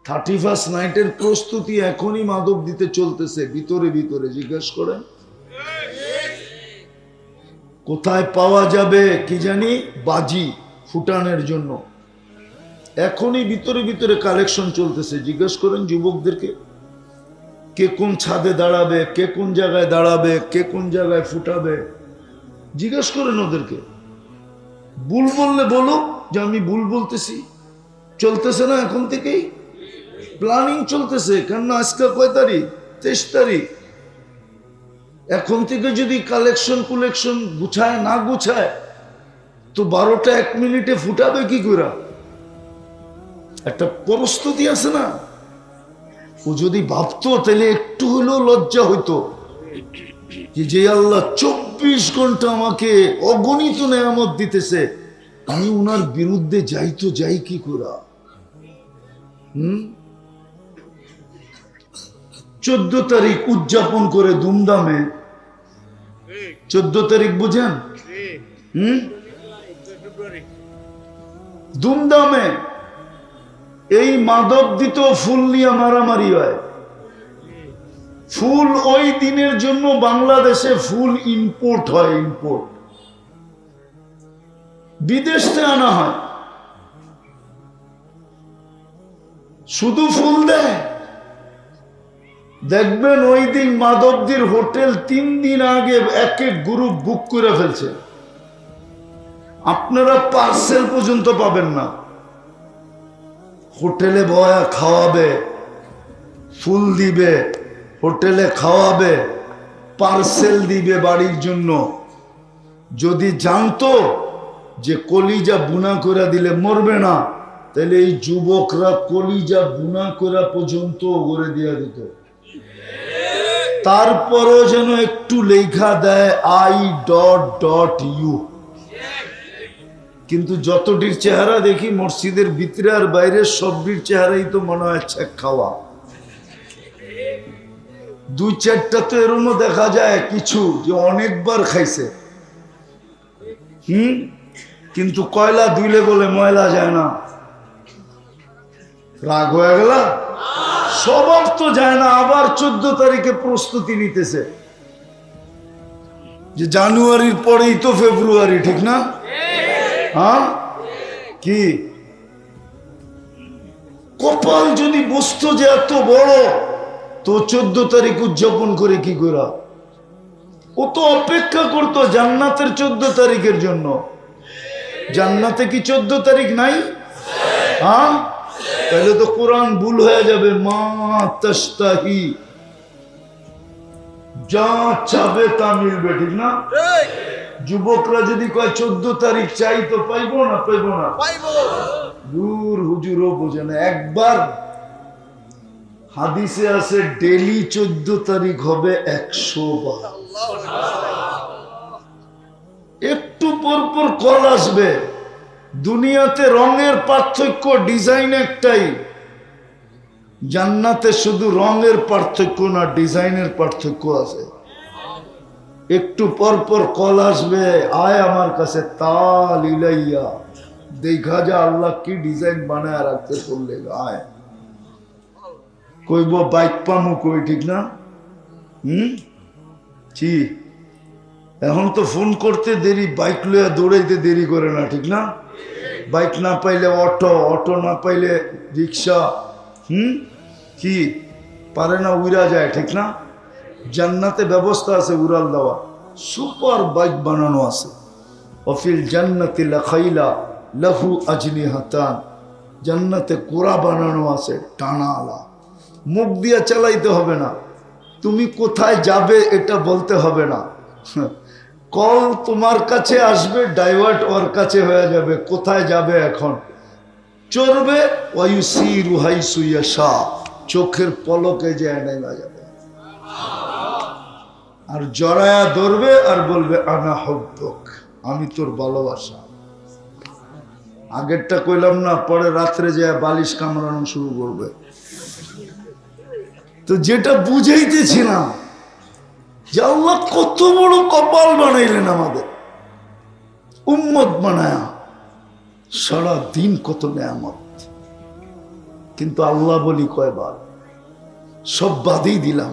31st নাইটের প্রস্তুতি এখনই মাদক দিতে চলতেছে ভিতরে ভিতরে। জিজ্ঞেস করেন কোথায় পাওয়া যাবে কি জানি বাজি ফুটানোর জন্য, এখনই ভিতরে ভিতরে কালেকশন চলতেছে। জিজ্ঞেস করেন যুবকদেরকে কে কোন ছাদে দাঁড়াবে, কে কোন জায়গায় দাঁড়াবে, কে কোন জায়গায় ফুটাবে। জিজ্ঞেস করেন ওদেরকে। ভুল বললে বলো যে আমি ভুল বলতেছি। চলতেছে না এখন থেকেই প্ল্যানিং চলতেছে। কেন আজকে কয় তারিখ? 23 তারিখ। এখন থেকে যদি কালেকশন কুলেকশন গুছায় না গুছায় তো 12টা 1 মিনিটে ফুটাবে কি করে? একটা প্রস্তুতি আছে না। ও যদি ভাবতো তাহলে একটু হলেও লজ্জা হইতো যে আল্লাহ 24 ঘন্টা আমাকে অগণিত নেয়ামত দিতেছে, আমি উনার বিরুদ্ধে যাই তো যাই কি করে। 14 তারিখ উদযাপন করে ধুমধামে। 14 তারিখ বুঝেন? ধুমধামে এই মাদক দিত ফুল নিয়ে মারামারি হয়। ফুল ওই দিনের জন্য বাংলাদেশে ফুল ইম্পোর্ট হয়, ইম্পোর্ট বিদেশ থেকে আনা হয়। শুধু ফুল দেয়। দেখবেন ওই দিন মাদকদের হোটেল 3 দিন আগে এক এক গ্রুপ বুক করে ফেলছে। আপনারা পার্সেল পর্যন্ত পাবেন না। হোটেলে বয়া খাওয়াবে, ফুল দিবে, হোটেলে খাওয়াবে, পার্সেল দিবে বাড়ির জন্য। যদি জানতো যে কলিজা বুনা করে দিলে মরবে না, তাহলে এই যুবকরা কলিজা বুনা করা পর্যন্ত করে দিয়ে দিত। তারপরও যেন একটু লেখা দেয় I.U। কিন্তু যতটির চেহারা দেখি মসজিদের ভিতরে আর বাইরে সবটির চেহারাই তো মনে হয় চেক খাওয়া। 2-4টা তো এরমও দেখা যায় কিছু যে অনেকবার খাইছে। কিন্তু কয়লা ধুইলে বলে ময়লা যায় না। রাগ হয়ে গেল? স্বভাব তো যায় না। আবার 14 তারিখে প্রস্তুতি নিতেছে যে জানুয়ারির পরেই তো ফেব্রুয়ারি, ঠিক না? হ্যাঁ কি কপাল যদি বুঝতো যে এত বড়, তো 14 তারিখ উদযাপন করে কি করা? ও তো অপেক্ষা করতো জান্নাতের 14 তারিখের জন্য। জান্নাতে কি 14 তারিখ নাই? হ্যাঁ, তাহলে তো কোরআন ভুল হয়ে যাবে। মা তাশতাহি, যা চাবে তা মিলবে, ঠিক না? যুবকরা যদি কয় 14 তারিখ চাই তো পাইবো না? পাইবো না। দূর হুজুরও বোঝে না। একবার হাদিসে আছে ডেলি 14 তারিখ হবে 100 বার। একটু পর পর কল আসবে। দুনিয়াতে রঙের পার্থক্য, ডিজাইন একটাই। জান্নাতে শুধু রঙের পার্থক্য না, ডিজাইনের পার্থক্য আছে। একটু পর পর কল আসবে, আয় আমার কাছে, তাল ইলাইয়া, দেখা যা আল্লাহ কি ডিজাইন বানায় রাখতে চললে, আয়। কইব বাইক পামু কই, ঠিক না? কি এখন তো ফোন করতে দেরি, বাইক লইয়া দৌড়াইতে দেরি করে না, ঠিক না? বাইক না পাইলে অটো, অটো না পাইলে রিক্সা, কি পারে না, উড়া যায়, ঠিক না? জান্নাতে ব্যবস্থা আছে উড়াল দেওয়া, সুপার বাইক বানানো আছে। অফিল জান্নাতি লাখাইলা লাহু আজনিহাতান, জান্নাতে কোরা বানানো আছে টানালা। মুখ দিয়া চালাইতে হবে না। তুমি কোথায় যাবে এটা বলতে হবে না। কল তোমার কাছে আসবে, ডাইভার্ট ওর কাছে হয়ে যাবে। কোথায় যাবে এখন? চড়বে, ওয়ায়ুসিরু হাইসু ইয়াশা, চোখের পলকে যায় নেমে যাবে। আর জড়ায়া ধরবে আর বলবে আনা হুব্বুক, আমি তোর ভালোবাসা। আগেরটা কইলাম না, পরে রাত্রে যায় বালিশ কামড়ানো শুরু করবে। তো যেটা বুঝাইতেছি না যে আল্লাহ কত বড় কপাল বানাইলেন আমাদের, উম্মত বানায়া সারা দিন কত নেয়ামত। কিন্তু আল্লাহ বলি কয়বার, সব বাদেই দিলাম,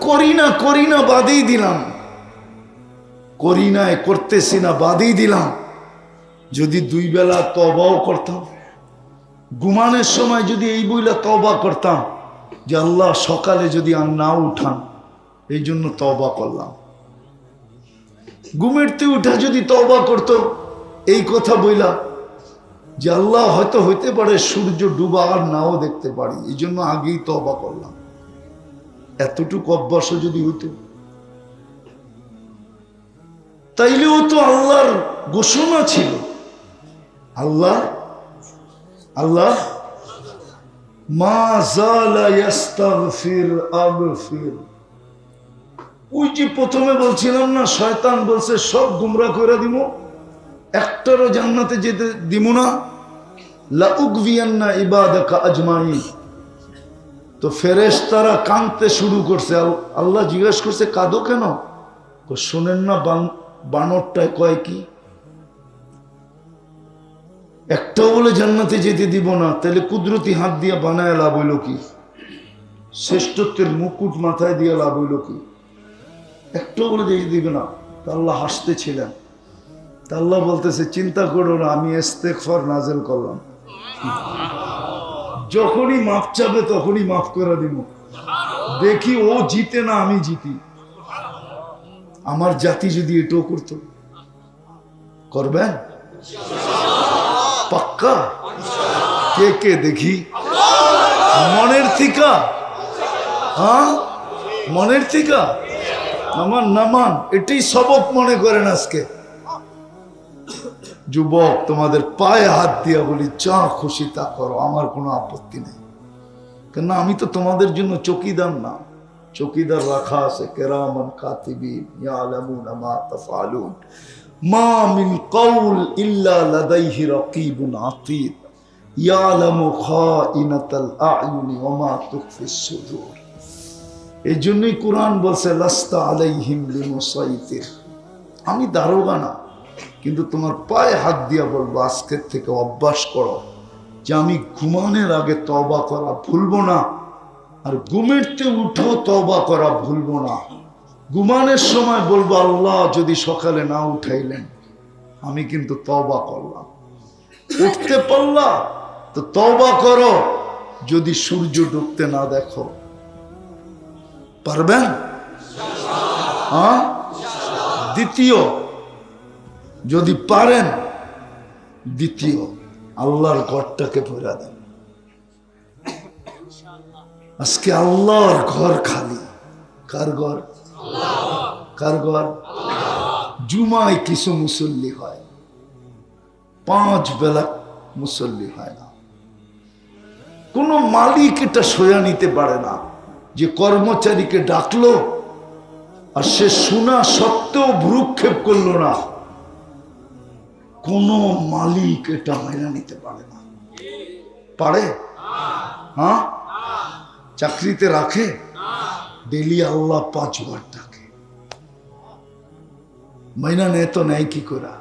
করি না বাদেই দিলাম, করি নাই, করতেছি না বাদেই দিলাম। যদি 2 বেলা তওবাও করতাম, ঘুমানোর সময় যদি এই বইলা তওবা করতাম যে আল্লাহ সকালে যদি আর না উঠান, এই জন্য তওবা করলাম। ঘুমেরতে উঠা যদি তওবা করতো এই কথা বইলা যে আল্লাহ হয়তো হইতে পারে সূর্য ডুবা আর নাও দেখতে পারি, এই জন্য আগেই তওবা করলাম, এতটুকু অভ্যাসও যদি হইতো, তাইলেও তো আল্লাহর ঘোষণা ছিল, আল্লাহ আল্লাহ মা জালা ইস্তাগফির আগফির। ওই যে প্রথমে বলছিলাম না, শয়তান বলছে সব গুমরাহ করে দিব, একটারও জান্নাতে যেতে দিব না, লা উগবিয়ান্না ইবাদাকা আজমাইন। তো ফেরেশতারা কাঁদতে শুরু করছে। আল্লাহ জিজ্ঞাসা করছে কাঁদো কেন? শোনেন না বানরটায় কয় কি, একটাও বলে জান্নাতে যেতে দিব না, তাহলে কুদরতি হাত দিয়া বানায় লাভ হইল কি? শ্রেষ্ঠত্বের মুকুট মাথায় দিয়া লাভ হইল কি? একটাও বলে যেতে দিবে না। তা আল্লাহ হাসতেছিলেন। তা আল্লাহ বলতেছে চিন্তা করো না, আমি ইস্তেগফার নাযিল করলাম, যখনই মাফ চাবে তখনই মাফ করে দিব। দেখি ও জিতে না আমি জিতি। আমার জাতি যদি এটাও করতো, করবেন পাক্কা? কে কে দেখি মনের থিকা, হ্যাঁ মনের থিকা আমার নামান, এটাই সবক মনে করেন আজকে। যুবক তোমাদের পায়ে হাত দিয়া বলি যা খুশি তা করো, আমার কোনো আপত্তি নেই, কেন আমি তো তোমাদের জন্য চৌকিদার না, চৌকিদার রাখা আছে কিরামান কাতিবিন ইয়ালামুনা মা তাফআলুন মা মিন কওল ইল্লা লাদাইহি রাকিবুন আতীদ ইয়ালামু খাইনাতাল আ'য়ুনি ওয়া মা তুখফিস সুদূর। এজন্যই কোরআন বলছে লাস্তা আলাইহিম বিমুসাইতির। আমি দারোগা না, কিন্তু তোমার পায়ে হাত দিয়া বলবো আজকের থেকে অভ্যাস করো যে আমি ঘুমানোর আগে তওবা করা ভুলবো না, আর ঘুমেরতে উঠো তওবা করা ভুলবো না। ঘুমানোর সময় বলবো আল্লাহ যদি সকালে না উঠাইলেন আমি কিন্তু তওবা করলাম। উঠতে পারলা তো তওবা করো, যদি সূর্য ডুবতে না দেখো। পারবেন? হ্যাঁ। দ্বিতীয়, যদি পারেন, দ্বিতীয় আল্লাহর ঘরটাকে ভরা দেন। আজকে আল্লাহর ঘর খালি। কার ঘর? কার ঘর? জুমায় কিছু মুসল্লি হয়, 5 বেলা মুসল্লি হয় না। কোন মালিক এটা সয়া নিতে পারে না যে কর্মচারীকে ডাকলো আর সে শোনা সত্ত্বেও ভ্রুক্ষেপ করলো না। কোন মালিক এটা মেনে নিতে পারে না। পারে? হ্যাঁ। চাকরিতে রাখে, ডেলি আল্লাহ 5 বার ডাকে, মাইনা নেয় তো নেয় কি করে?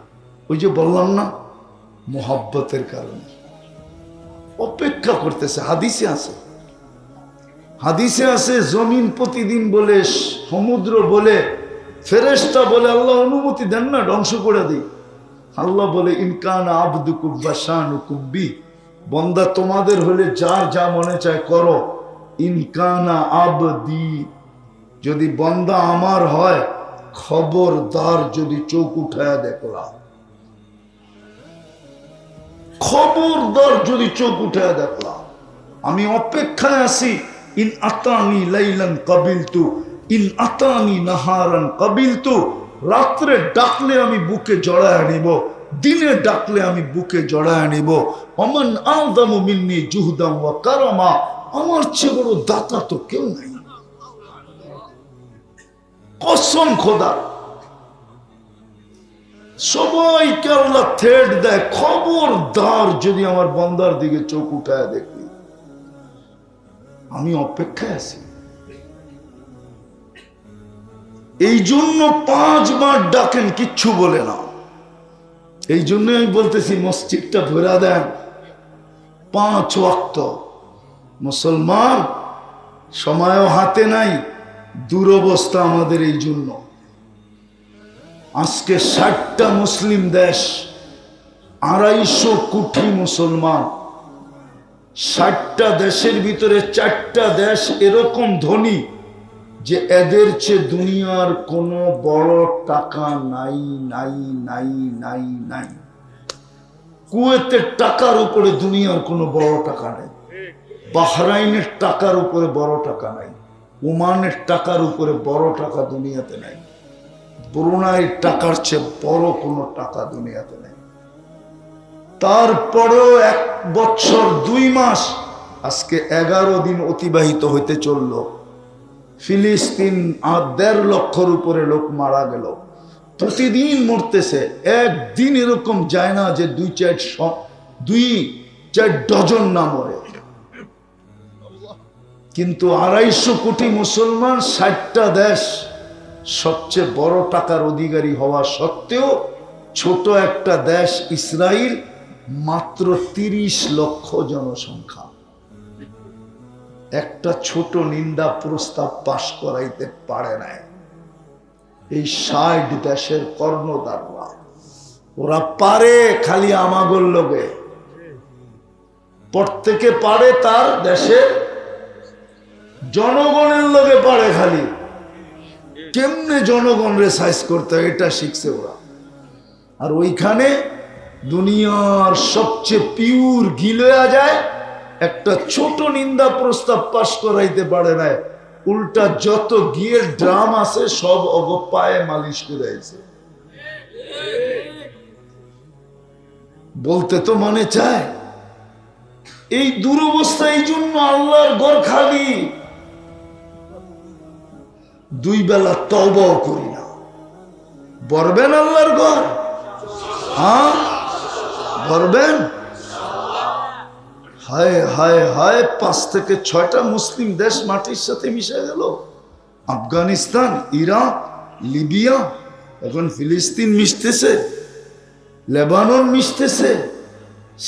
ওই যে বললাম না, মোহাব্বতের কারণে অপেক্ষা করতেছে। হাদিসে আছে, হাদিসে আছে জমিন প্রতিদিন বলে, সমুদ্র বলে, ফেরেশতা বলে আল্লাহ অনুমতি দেন না ধ্বংস করে দিই। আল্লাহ বলে ইনকানা আবদুকুম বাশানুকুম বি, বান্দা তোমাদের হলে যার যা মনে চায় করো। ইনকানা আবদি, যদি বান্দা আমার হয় খবরদার যদি চোখ উঠায়া দেখলাম, খবরদার যদি চোখ উঠায়া দেখলাম। আমি অপেক্ষায় আছি। ইন আতানি লাইলান কাবিলতু ইন আতানি নাহারান কাবিলতু। রাত্রে ডাকলে আমি বুকে জড়ায় নিব, দিনে ডাকলে আমি বুকে জড়ায় নিব। ওমান আযমু মিন্নি জুহদান ওয়া কারামা, আমার চেয়ে বড় দাতা তো কেউ নাই। কসম খোদা, সবাইকে আল্লাহ থ্রেট দেয়, খবরদার যদি আমার বান্দার দিকে চোখ উঠায় দেখি। আমি অপেক্ষায় আছি। এই জন্য 5 বার ডাকেন, কিচ্ছু বলে না। এই জন্য আমি বলতেছি মসজিদটা ভরা দেন, 5 ওয়াক্ত। মুসলমান সময়ও হাতে নাই, দুরবস্থা আমাদের এই জন্য। আজকে 60টা মুসলিম দেশ, 250 কোটি মুসলমান। 60টা দেশের ভিতরে 4টা দেশ এরকম ধনী যে এদের চেয়ে দুনিয়ার কোনো বড় টাকা নাই নাই নাই নাই নাই। কুয়েতের টাকার উপরে দুনিয়ার কোনো বড় টাকা নাই, বাহরাইনের টাকার উপরে বড় টাকা নাই, ওমানের টাকার উপরে বড় টাকা দুনিয়াতে নাই, ব্রুনাইয়ের টাকার চেয়ে বড় কোনো টাকা দুনিয়াতে নাই। তারপরেও 1 বছর 2 মাস, আজকে 11 দিন অতিবাহিত হইতে চলল, ফিলিস্তিন 1.5 লক্ষের উপরে লোক মারা গেল। প্রতিদিন মরতেছে, একদিন এরকম যায় না যে 2-4 ডজন না মরে। কিন্তু 250 কোটি মুসলমান, 60টা দেশ, সবচেয়ে বড় টাকার অধিকারী হওয়া সত্ত্বেও ছোট একটা দেশ ইসরায়েল, মাত্র 30 লক্ষ জনসংখ্যা। একটা ছোট নিন্দা প্রস্তাব পাশ করাইতে পারে নাই এই 60 দেশের কর্ণধাররা। ওরা পারে খালি আমাগর লোকে, প্রত্যেকে পারে তার দেশের জনগণের লোকে পারে, খালি কেমনে জনগণরে সাইজ করতে হয় এটা শিখছে ওরা। আর ওইখানে দুনিয়ার সবচেয়ে পিওর গিলোয়া যায়, একটা ছোট নিন্দা প্রস্তাব পাশ করাইতে পারে না, উল্টা যত গিয়ের ড্রাম আছে সব পায়ে মালিশ করে আইছে। বলতে তো মনে চায় এই দুরবস্থা, এই জন্য আল্লাহর ঘর খালি, 2 বেলা তওবাও করি না। বলবেন আল্লাহর ঘর? হ্যাঁ বলবেন? হায় হায় হায়, 5 থেকে 6টা মুসলিম দেশ মাটির সাথে মিশে গেল। আফগানিস্তান, ইরাক, লিবিয়া, এখন ফিলিস্তিন মিশতেছে, লেবানন মিশতেছে,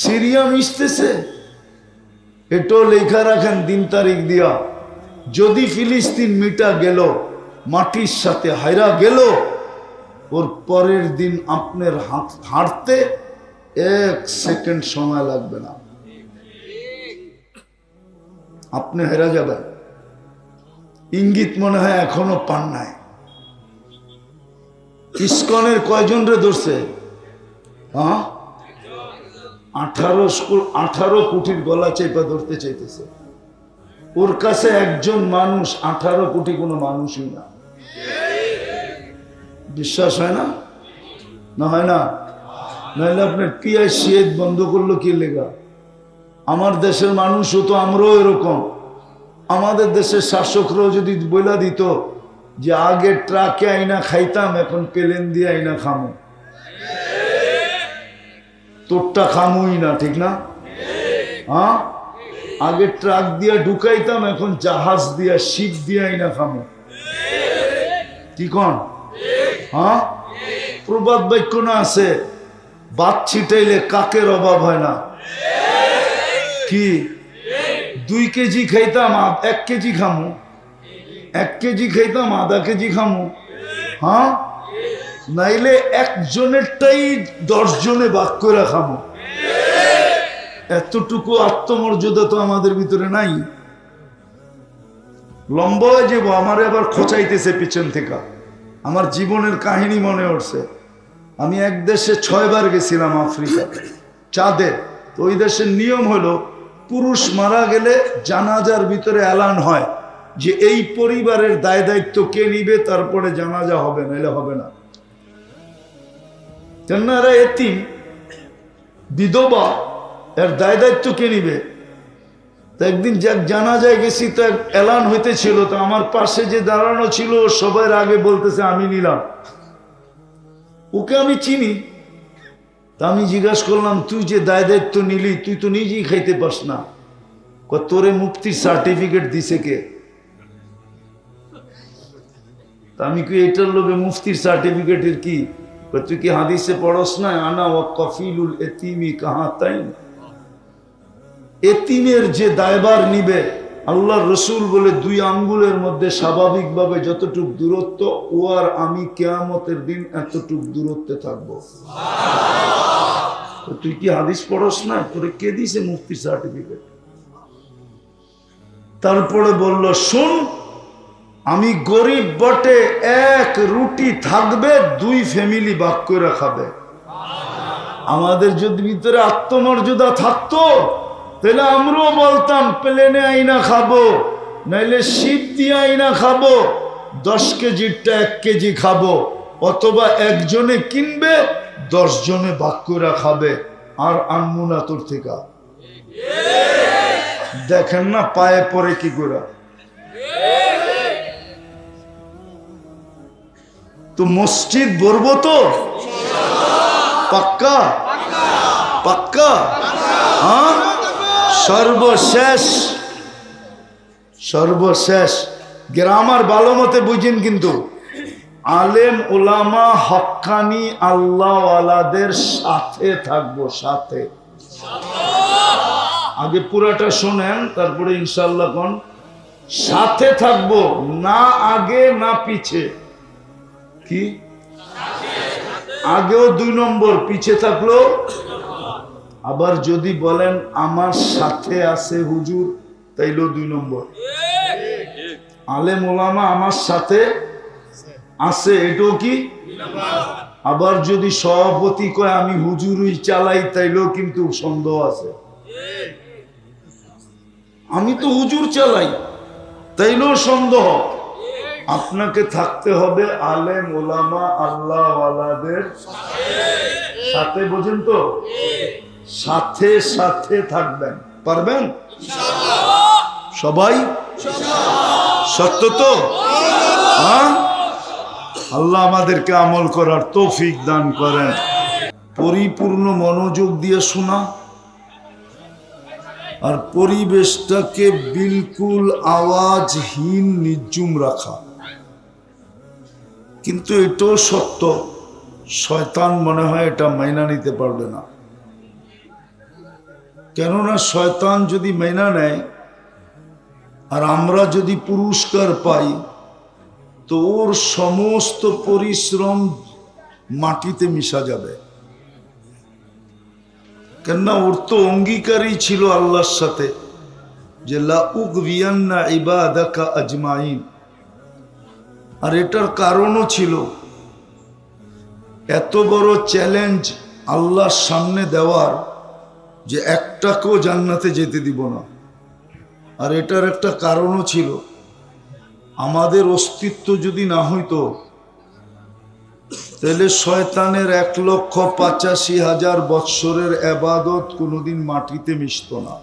সিরিয়া মিশতেছে। এটাও লেখা রাখেন দিন তারিখ দিয়া, যদি ফিলিস্তিন মিটা গেল, মাটির সাথে হাইরা গেল, ওর পরের দিন আপনার হাঁটতে 1 সেকেন্ড সময় লাগবে না, আপনি হেরা যাবেন। ইঙ্গিত মনে হয় এখনো পান নাই। ইসকনের কয়জন রে ধরছে? 18 কোটির গলা চেপা ধরতে চাইতেছে। ওর কাছে একজন মানুষ 18 কোটি কোনো মানুষই না। বিশ্বাস হয় না? না হয় না? নাহলে আপনার পিয়াই সিয়েদ বন্ধ করলো কি লেগা? আমার দেশের মানুষও তো আমরাও এরকম। আমাদের দেশের শাসকরাও যদি বইলা দিত যে আগে ট্রাকে আইনা খাইতাম, এখন প্লেন দিয়ে আইনা খামো, তোরটা খামুই না, ঠিক না? হ্যাঁ, আগে ট্রাক দিয়া ঢুকাইতাম, এখন জাহাজ দিয়া শিপ দিয়া আইনা খামো, কি কন? হ্যাঁ, প্রবাদ বাক্য না আছে, বাদ ছিটাইলে কাকের অভাব হয় না। কি 2 কেজি খাইতাম 1 কেজি খামু, 1 কেজি খাইতাম আধা কেজি খামু। হ্যাঁ, নাইলে একজনেরটাই 10 জনে ভাগ করে খামু। এতটুকু আত্মমর্যাদা তো আমাদের ভিতরে নাই। লম্বা হয়ে যাবো, আমার আবার খোঁচাইতেছে পিছন থেকে। আমার জীবনের কাহিনী মনে উঠছে। আমি এক দেশে 6 বার গেছিলাম, আফ্রিকাতে, চাঁদে। তো ওই দেশের নিয়ম হলো, পুরুষ মারা গেলে জানাজার ভিতরে এলান হয় যে এই পরিবারের দায় দায়িত্ব কে নিবে, তারপরে জানাজা হবে, নাইলে হবে না। কেন এরা এতিম, বিধবা, এর দায় দায়িত্ব কে নিবে? তো একদিন জানাজায় গেছি, তো এলান হইতেছিল, তো আমার পাশে যে দাঁড়ানো ছিল সবার আগে বলতেছে আমি নিলাম। ওকে আমি চিনি। তা আমি জিজ্ঞাসা করলাম, তুই যে দায় দায়িত্ব নিলি, তুই তো নিজেই খাইতে পাস না, তোরে মুফতির সার্টিফিকেট দিছে কে? তা আমি কি এটার লোকে মুফতির সার্টিফিকেটের কি? তুই কি হাদিসে পড়স না, আনা ওয়া কফিলুল এতিমি কাহা তাই? এতিমের যে দায়ভার নিবে, আল্লাহর রসুল বলে 2 আঙ্গুলের মধ্যে স্বাভাবিকভাবে যতটুক দূরত্ব, ও আর আমি কিয়ামতের দিন এতটুক দূরত্বে থাকবো। তুই কি হাদিস পড়স না? তোরে কে দিছে মুফতি সার্টিফিকেট? তারপরে বলল, শুন, আমি গরিব বটে, 1 রুটি থাকবে 2 ফ্যামিলি ভাগ করে খাবে। আমাদের যদি ভিতরে আত্মমর্যাদা থাকতো তাহলে আমরাও বলতাম প্লেনে আইনা খাবো, নাইলে শিপ দিয়ে আইনা খাবো, 10 কেজিরটা 1 কেজি খাবো, অথবা একজনে কিনবে 10 জনে ভাগ করে খাবে, আর আনমু না তোর থেকে। দেখেন না পায়ে পরে কি করে। তো মসজিদ ভরবো তো পাক্কা? পাক্কা? হ্যাঁ, সর্বশেষ সর্বশেষ গ্রামার ভালো মতে বুঝেন, কিন্তু আলেম ওলামা হক্কানি আল্লাহওয়ালাদের সাথে থাকবো, সাথে। আগে পুরাটা শোনেন, তারপরে ইনশাআল্লাহ কোন সাথে থাকবো, না আগে না পিছে। কি আগেও 2 নম্বর, পিছে থাকলো। আবার যদি বলেন আমার সাথে আছে হুজুর, তাইলেও 2 নম্বর। আলেম ওলামা আমার সাথে আছে, এটাও কি? আবার যদি সভাপতি কয় আমি হুজুরই চালাই, তাইলেও কিন্তু সন্দেহ আছে। আমি তো হুজুর চালাই, তাইলেও সন্দেহ। আপনাকে থাকতে হবে আলেম ওলামা আল্লাহওয়ালাদের সাথে, বোঝেন তো? সাথে সাথে থাকবেন, পারবেন সবাই? সত্য তো? হ্যাঁ, আল্লাহ আমাদেরকে আমল করার তৌফিক দান করেন। পরিপূর্ণ মনোযোগ দিয়ে শোনা, আর পরিবেশটাকে বিলকুল আওয়াজহীন নির্জুম রাখা। কিন্তু এটাও সত্য, শয়তান মনে হয় এটা মাইনা নিতে পারবে না। কেননা শয়তান যদি মাইনা নেয় আর আমরা যদি পুরস্কার পাই, তো ওর সমস্ত পরিশ্রম মাটিতে মিশা যাবে। কেননা ওর তো অঙ্গীকারই ছিল আল্লাহর সাথে যে লা উগবিয়ান্না ইবাদাকা আজমাইন। আর এটার কারণও ছিল, এত বড় চ্যালেঞ্জ আল্লাহর সামনে দেওয়ার, যে একটাকেও জান্নাতে যেতে দিব না। আর এটার একটা কারণও ছিল, আমাদের অস্তিত্ব যদি না হইতো তাহলে শয়তানের 1,85,000 বৎসরের ইবাদত কোনোদিন মাটিতে মিশত না।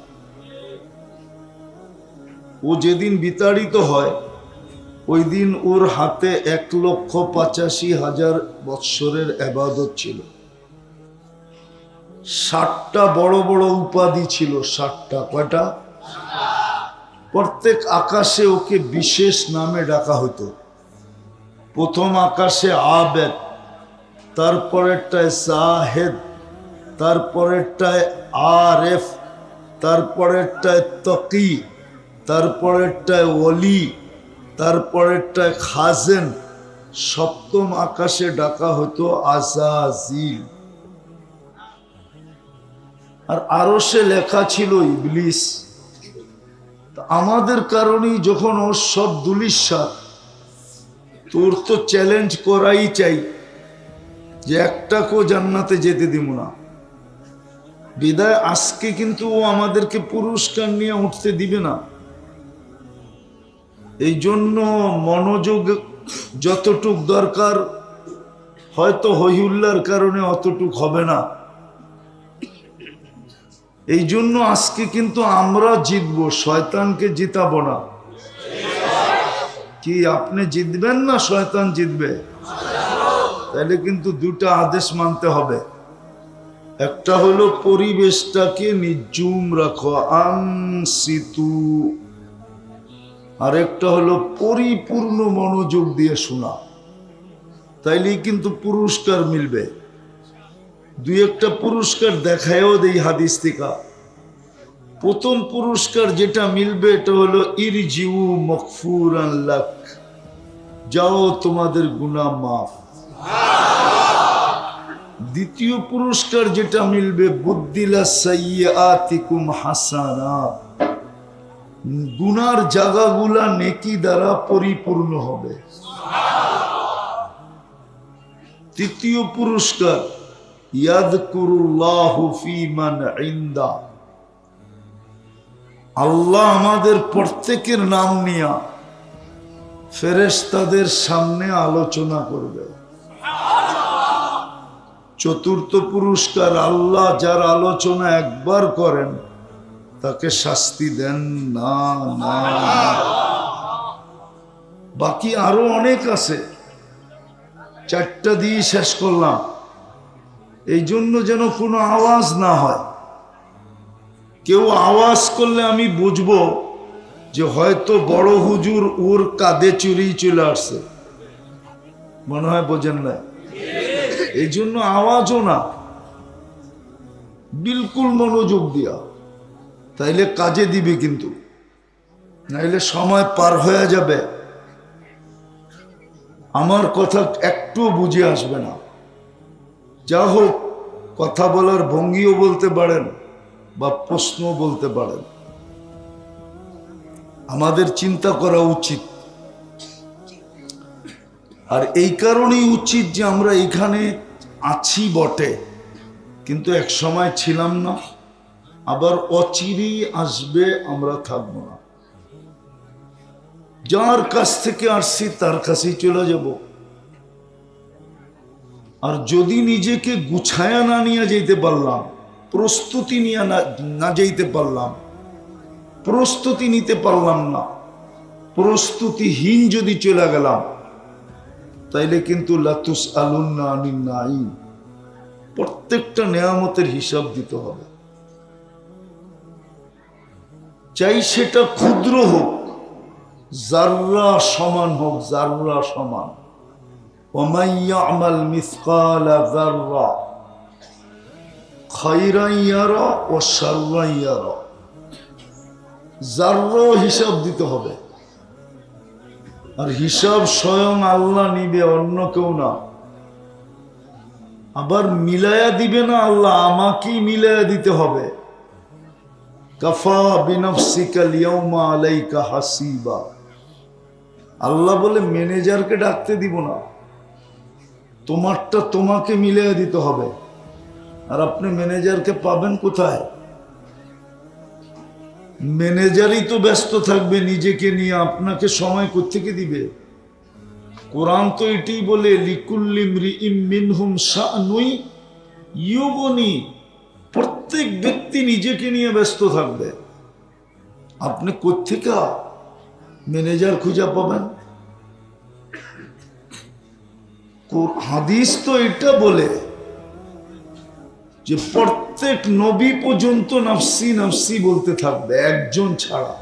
ও যেদিন বিতাড়িত হয়, ওই দিন ওর হাতে 1,85,000 বৎসরের ইবাদত ছিল। 60টা বড় বড় উপাধি ছিল, 60টা। কয়টা? প্রত্যেক আকাশে ওকে বিশেষ নামে ডাকা হতো। প্রথম আকাশে আবেদ, তারপরেরটায় জাহেদ, তারপরেরটায় আরেফ, তারপরেরটায় তকি, তারপরেরটায় ওলি, তারপরেরটায় খাজেন, সপ্তম আকাশে ডাকা হতো আজাজিল। আর আরশে লেখা ছিল ইবলিস। আমাদের কারণেই যখন ওর সব দুলিশাত, তোর তো চ্যালেঞ্জ করাই চাই যে একটাকেও জান্নাতে যেতে দিব না। বিদায় আজকে কিন্তু ও আমাদেরকে পুরস্কার নিয়ে উঠতে দিবে না। এই জন্য মনোযোগ যতটুক দরকার, হয়তো হইহুল্লার কারণে অতটুক হবে না। এই জন্য আজকে কিন্তু আমরা জিতবো, শয়তানকে জিতাবো না। কি আপনি জিতবেন না শয়তান জিতবে? তাহলে কিন্তু 2টা আদেশ মানতে হবে। একটা হলো পরিবেশটাকে নির্জুম রাখো, আনসিতু। আর একটা হলো পরিপূর্ণ মনোযোগ দিয়ে শোনা, তাইলেই কিন্তু পুরস্কার মিলবে। 2-1টা পুরস্কার দেখায়ও দেই হাদিস থেকে। প্রথম পুরস্কার যেটা মিলবে এটা হলো ইরজিউ মাগফুরান লাক, যাও তোমাদের গুনাহ মাফ। দ্বিতীয় পুরস্কার যেটা মিলবে বুদ্দিলা সাইয়্যাতিকুম হাসানাত, গুনার জায়গাগুলা নেকি দ্বারা পরিপূর্ণ হবে। তৃতীয় পুরস্কার ইয়াযকুরুল্লাহু ফী মান ইনদা, আল্লাহ আমাদের প্রত্যেকের নাম নিয়া ফেরেশতাদের সামনে আলোচনা করবে। চতুর্থ পুরস্কার আল্লাহ যার আলোচনা একবার করেন তাকে শাস্তি দেন না, না। বাকি আরো অনেক আছে, চারটা দিয়ে শেষ করলাম। এই জন্য যেন কোনো আওয়াজ না হয়। কেউ আওয়াজ করলে আমি বুঝবো যে হয়তো বড় হুজুর ওর কাঁধে চুরি চলে আসছে, মনে হয় বোঝেন না। এই জন্য আওয়াজও না, বিলকুল মনোযোগ দিয়া, তাইলে কাজে দিবে, কিন্তু নাইলে সময় পার হয়ে যাবে, আমার কথা একটু বুঝে আসবে না। যা হোক, কথা বলার ভঙ্গিও বলতে পারেন বা প্রশ্ন বলতে পারেন। আমাদের চিন্তা করা উচিত, আর এই কারণেই উচিত যে আমরা এখানে আছি বটে, কিন্তু এক সময় ছিলাম না, আবার অচিরেই আসবে, আমরা থাকবো না। যার কাছ থেকে আসছি তার কাছেই চলে যাব। আর যদি নিজেকে গুছায়া না নিয়ে যেতে পারলাম, প্রস্তুতি নিয়ে না যেতে পারলাম, প্রস্তুতি নিতে পারলাম না, প্রস্তুতিহীন যদি চলে গেলাম, তাইলে কিন্তু লাতুস আলুন্না আনিন নাঈম, প্রত্যেকটা নেয়ামতের হিসাব দিতে হবে। চাই সেটা ক্ষুদ্র হোক, জাররা সমান হোক, জাররা সমান। ওয়ামান ইয়ামাল মিসকালা যাররা খায়রান ইয়ারা ওয়া শাররান ইয়ারা, জাররা হিসাব দিতে হবে। আর হিসাব স্বয়ং আল্লাহ নিবে, অন্য কেউ না। আবার মিলায়া দিবে না আল্লাহ, আমাকেই মিলায়া দিতে হবে। কাফা বিনাফসিকা আল-ইয়াওমা আলাইকা হাসিবা, আল্লাহ বলে ম্যানেজারকে ডাকতে দিব না, তোমারটা তোমাকে মিলায়া দিতে হবে। আর আপনি ম্যানেজারকে পাবেন কোথায়? ম্যানেজারই তো ব্যস্ত থাকবে নিজেকে নিয়ে, আপনাকে সময় কোত্থেকে দিবে? কোরআন তো এটাই বলে লিকুল্লি ইমরিইম মিনহুম শাআনুন ইউগনি, প্রত্যেক ব্যক্তি নিজেকে নিয়ে ব্যস্ত থাকবে। আপনি কোত্থেকে ম্যানেজার খুঁজে পাবেন? হাদিস তো এটা বলে যে প্রত্যেক নবী পর্যন্ত নফসি নফসি বলতে থাকবে, একজন ছাড়া।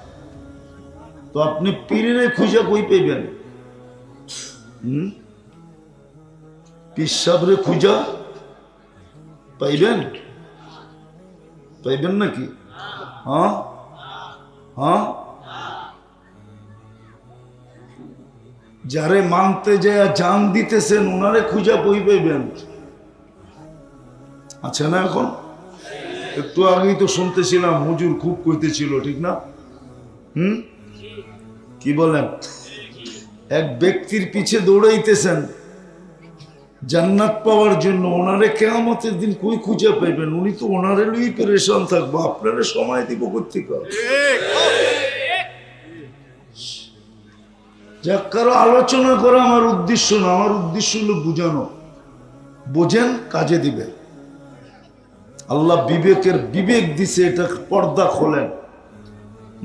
তো আপনি পীরে খুঁজে কই পেবেন? পীর সাহেবরে খুঁজা পাইবেন? পাইবেন নাকি? হ্যাঁ হ্যাঁ, যারে মানতে যায় জান দিতেছেন ওনারে খুঁজা কই পাইবেন? আচ্ছা না? এখন একটু আগেই তো শুনতেছিলাম হুজুর খুব কইতেছিল, ঠিক না? কি বলেন? এক ব্যক্তির পিছে দৌড়াইতেছেন জান্নাত পাওয়ার জন্য, ওনারে কিয়ামতের দিন কই খুঁজে পাইবেন? উনি তো ওনারে লই পেরেশান থাকবো, আপনারে সময় দিব কোত্থেকে? যাক, কারো আলোচনা করা আমার উদ্দেশ্য না, আমার উদ্দেশ্য হলো বুঝানো। বোঝেন, কাজে দিবে। আল্লাহ বিবেকের বিবেক দিছে, এটা পর্দা খোলেন,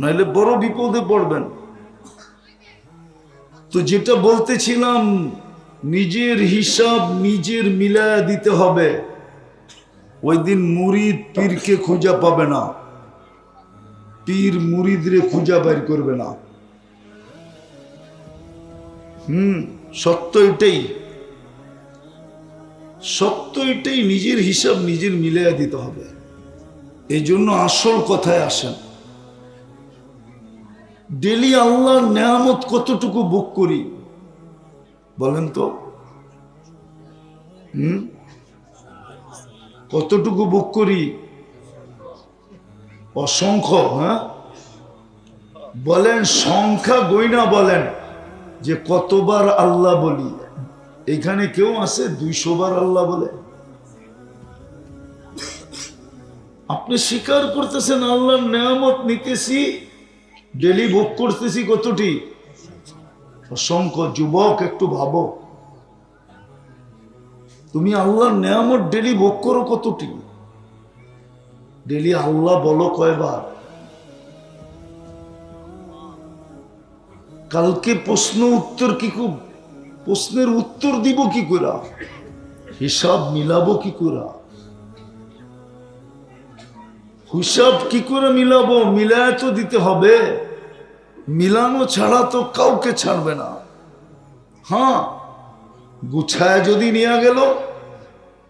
নাইলে বড় বিপদে পড়বেন। তো যেটা বলতেছিলাম, নিজের হিসাব নিজের মিলায়া দিতে হবে। ওই দিন মুরিদ পীরকে খুঁজা পাবে না, পীর মুরিদরে খুঁজা বের করবে না। সত্য এটাই, সত্য এটাই, নিজের হিসাব নিজের মিলাইয়া দিতে হবে। এই জন্য আসল কথায় আসেন, ডেলি আল্লাহর নেয়ামত কতটুকু ভোগ করি বলেন তো? কতটুকু ভোগ করি? অসংখ্য। হ্যাঁ বলেন, সংখ্যা গইনা বলেন যে কতবার আল্লাহ বলি। এখানে কেউ আছে 200 বার আল্লাহ বলে? আপনি স্বীকার করতেছেন আল্লাহর নেয়ামত নিতেছি, ডেলি ভোগ করতেছি কতটি? অসংখ্য। যুবক একটু ভাবো, তুমি আল্লাহর নেয়ামত ডেলি ভোগ করো কতটি? ডেলি আল্লাহ বলো কয়বার? কালকে প্রশ্নের উত্তর দিব কি করে? হিসাব মিলাবো কি করে? হিসাব কি করে মিলাবো? মিলায় তো দিতে হবে, মিলানো ছাড়া তো কাউকে ছাড়বে না। হ্যাঁ, গুছায় যদি নিয়ে গেল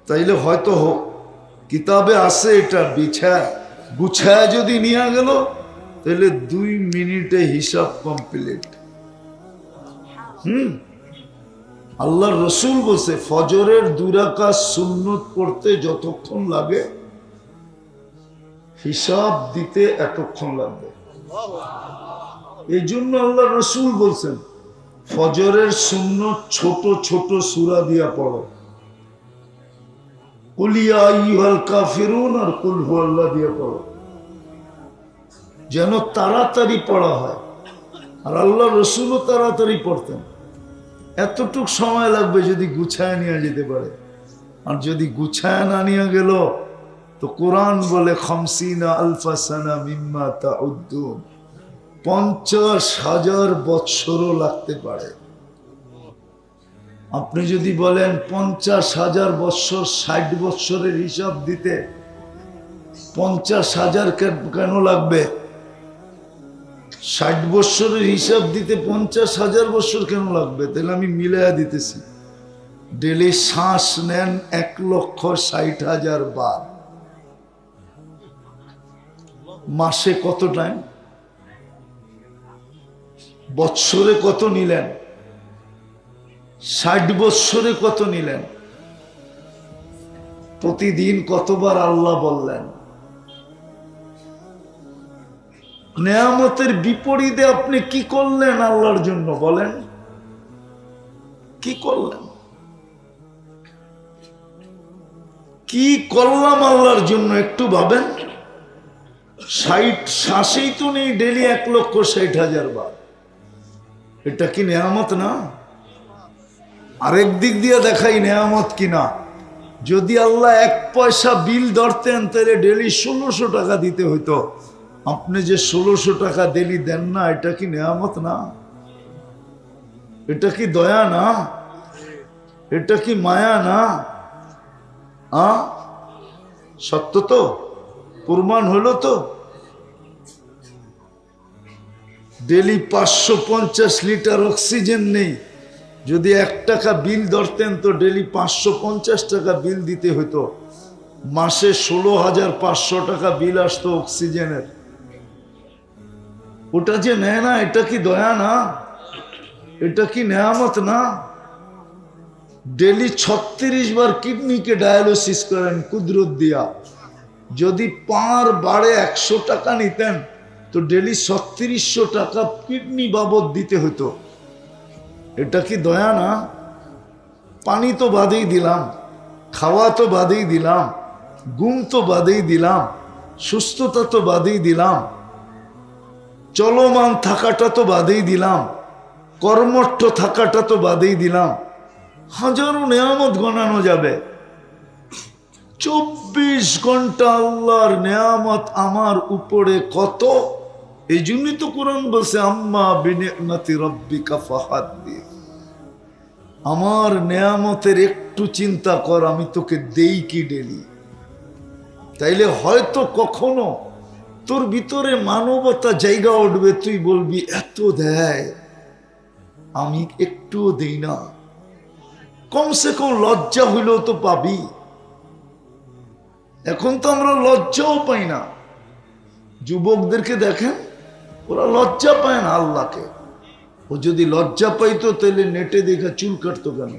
তাইলে হয়তো হোক, কিতাবে আছে এটা, গুছায় যদি নিয়ে গেল তাহলে 2 মিনিটে হিসাব কমপ্লিট। আল্লাহর রসুল বলছে ফজরের 2 রাকাত সুন্নত পড়তে যতক্ষণ লাগে হিসাব দিতে এতক্ষণ লাগবে। এই জন্য আল্লাহ রসুল বলছেন ফজরের সুন্নত ছোট ছোট সূরা দিয়া পড়ো, কুল ইয়া আইয়ুহাল কাফিরুন আর কুল হুয়াল্লাহ দিয়া পড়ো, যেন তাড়াতাড়ি পড়া হয়। আর আল্লাহ রসুলও তাড়াতাড়ি পড়তেন। এতটুক সময় লাগবে যদি গুছায় নিয়ে যেতে পারে। আর যদি গুছায় না নিয়ে গেল তো কোরআন বলে 50 আলফা সানা মিম্মা তাউদ্দুন, 50,000 বৎসরও লাগতে পারে। আপনি যদি বলেন 50,000 বৎসর, 60 বৎসরের হিসাব দিতে 50,000 কেন লাগবে? 60 বৎসরের হিসাব দিতে 50,000 বৎসর কেন লাগবে? তাহলে আমি মিলাইয়া দিতেছি, ডেলি শ্বাস নেন 1,60,000 বার, মাসে কত টাইম? বৎসরে কত নিলেন? 60 বৎসরে কত নিলেন? প্রতিদিন কতবার আল্লাহ বললেন? নেয়ামতের বিপরীতে আপনি কি করলেন আল্লাহর জন্য বলেন? কি করলেন? কি করলাম আল্লাহর জন্য একটু ভাবেন। 60 শ্বাসেই তো নেই ডেলি 1,60,000 বার। এটা কি নেয়ামত না? আরেক দিক দিয়ে দেখাই নেয়ামত কিনা। যদি আল্লাহ 1 পয়সা বিল ধরতেন তাহলে ডেলি 1600 টাকা দিতে হইতো। আপনি যে 1600 টাকা ডেলি দেন না, এটা কি নেয়ামত না? এটা কি দয়া না? এটা কি মায়া না? সত্য তো, প্রমাণ হলো তো। ডেলি 550 লিটার অক্সিজেন নেই, যদি 1 টাকা বিল ধরতেন তো ডেলি 550 টাকা বিল দিতে হতো। মাসে 16,500 টাকা বিল আসতো অক্সিজেনের। ওটা যে নেয় না, এটা কি দয়া না? এটা কি নেয়ামত না? ডেলি 36 বার কিডনিকে ডায়ালিসিস করেন কুদরত দিয়া। যদি পার বাড়ে 100 টাকা নিতেন তো ডেলি 3600 টাকা কিডনি বাবদ দিতে হতো। এটা কি দয়া না? পানি তো বাদেই দিলাম, খাওয়া তো বাদেই দিলাম, ঘুম তো বাদেই দিলাম, সুস্থতা তো বাদেই দিলাম, চলমান থাকাটা তো বাদেই দিলাম, কর্মঠ থাকাটা তো বাদেই দিলাম। হাজারো নেয়ামত গণানো যাবে। 24 ঘন্টা আল্লাহর নেয়ামত আমার উপরে কত। এই জন্যই তো কোরআন বলছে আম্মা বিনিআমাতি রাব্বিকা ফাহাদ্দিস। আমার নেয়ামতের একটু চিন্তা কর, আমি তোকে দেই কি ডেলি। তাইলে হয়তো কখনো তোর ভিতরে মানবতা জায়গা উঠবে, তুই বলবি এত দেয় আমি একটুও দেই না। কমসে কম লজ্জা হইলেও তো পাবি। এখন তো আমরা লজ্জাও পাই না। যুবকদেরকে দেখেন, ওরা লজ্জা পায় না আল্লাহকে। ও যদি লজ্জা পাইতো তাহলে নেটে দেখা চুল কাটতো কেন?